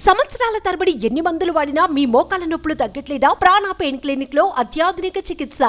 సంవత్సరాల తరబడి ఎన్ని మందులు వాడినా మీ మోకాల నొప్పులు తగ్గట్లేదా? ప్రాణ పెయిన్ క్లినిక్ లో అత్యాధునిక చికిత్స.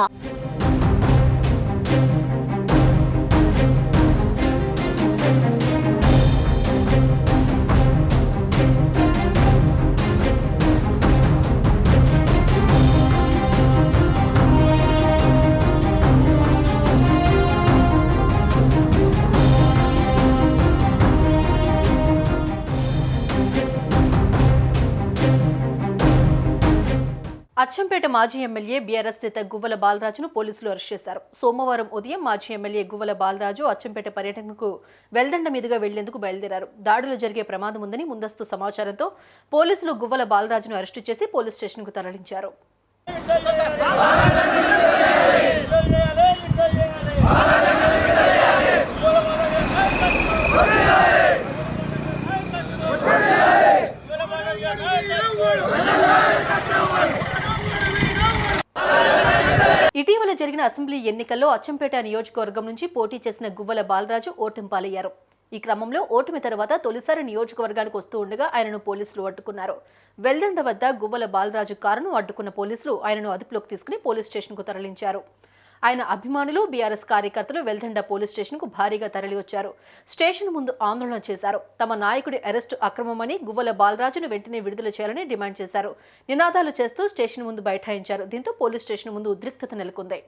అచ్చంపేట మాజీ ఎమ్మెల్యే బీఆర్ఎస్ నేత గువ్వల బాలరాజును పోలీసులు అరెస్ట్ చేశారు. సోమవారం ఉదయం మాజీ ఎమ్మెల్యే గువ్వల బాలరాజు అచ్చంపేట పర్యటనకు వెల్దండ మీదుగా వెళ్లేందుకు బయలుదేరారు. దాడులు జరిగే ప్రమాదం ఉందని ముందస్తు సమాచారంతో పోలీసులు గువ్వల బాలరాజును అరెస్టు చేసి పోలీస్ స్టేషన్కు తరలించారు. ఇటీవల జరిగిన అసెంబ్లీ ఎన్నికల్లో అచ్చంపేట నియోజకవర్గం నుంచి పోటీ చేసిన గువ్వల బాలరాజు ఓటమి పాలయ్యారు. ఈ క్రమంలో ఓటమి తర్వాత తొలిసారి నియోజకవర్గానికి వస్తూ ఉండగా ఆయనను పోలీసులు అడ్డుకున్నారు. వెల్దండ వద్ద గువ్వల బాలరాజు కారును అడ్డుకున్న పోలీసులు ఆయనను అదుపులోకి తీసుకుని పోలీస్ స్టేషన్కు తరలించారు. ఆయన అభిమానులు బీఆర్ఎస్ కార్యకర్తలు వెల్దండ పోలీస్ స్టేషన్కు భారీగా తరలివచ్చారు. స్టేషన్ ముందు ఆందోళన చేశారు. తమ నాయకుడి అరెస్టు అక్రమమని, గువ్వల బాలరాజును వెంటనే విడుదల చేయాలని డిమాండ్ చేశారు. నినాదాలు చేస్తూ స్టేషన్ ముందు బైఠాయించారు. దీంతో పోలీస్ స్టేషన్ ముందు ఉద్రిక్తత నెలకొంది.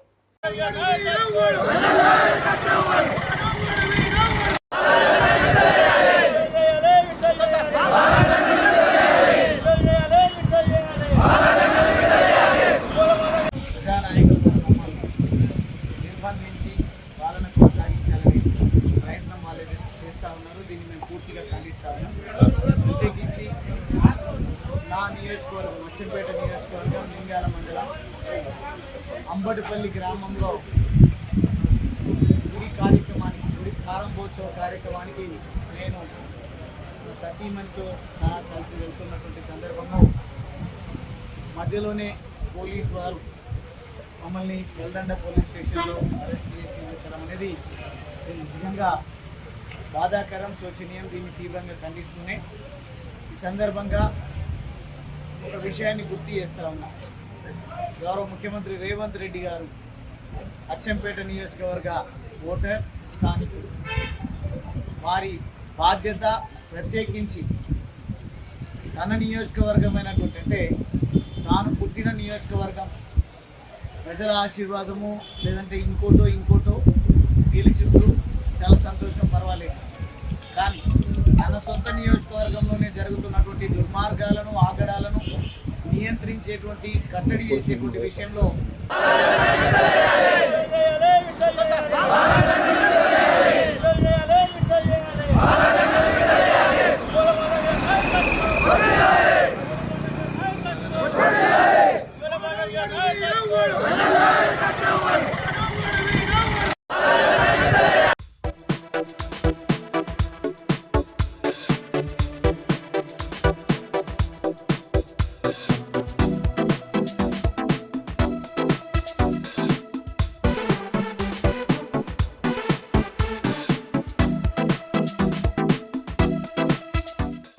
దీన్ని మేము పూర్తిగా ఖండిస్తాము. ప్రత్యేకించి నా నియోజకవర్గం అచ్చంపేట నియోజకవర్గం లింగాల మండలం అంబటిపల్లి గ్రామంలో గుడి ప్రారంభోత్సవ కార్యక్రమానికి నేను సతీమణితో సహా కలిసి వెళ్తున్నటువంటి సందర్భంలో మధ్యలోనే పోలీసు వారు మమ్మల్ని వెల్దండ పోలీస్ స్టేషన్లో అరెస్ట్ చేసి ఉంచడం అనేది నిజంగా బాధాకరం, శోచనీయం. దీన్ని తీవ్రంగా ఖండిస్తూనే ఈ సందర్భంగా ఒక విషయాన్ని గుర్తు చేస్తా ఉన్నా. గౌరవ ముఖ్యమంత్రి రేవంత్ రెడ్డి గారు అచ్చంపేట నియోజకవర్గ ఓటర్ స్థానికులు. వారి బాధ్యత ప్రత్యేకించి తన నియోజకవర్గమైనటువంటి అంటే తాను పుట్టిన నియోజకవర్గం ప్రజల ఆశీర్వాదము లేదంటే ఇంకోటో గెలిచిండ్రు, చాలా సంతోషం, పర్వాలేదు. కానీ తన సొంత నియోజకవర్గంలోనే జరుగుతున్నటువంటి దుర్మార్గాలను, ఆగడాలను నియంత్రించేటువంటి, కట్టడి చేసేటువంటి విషయంలో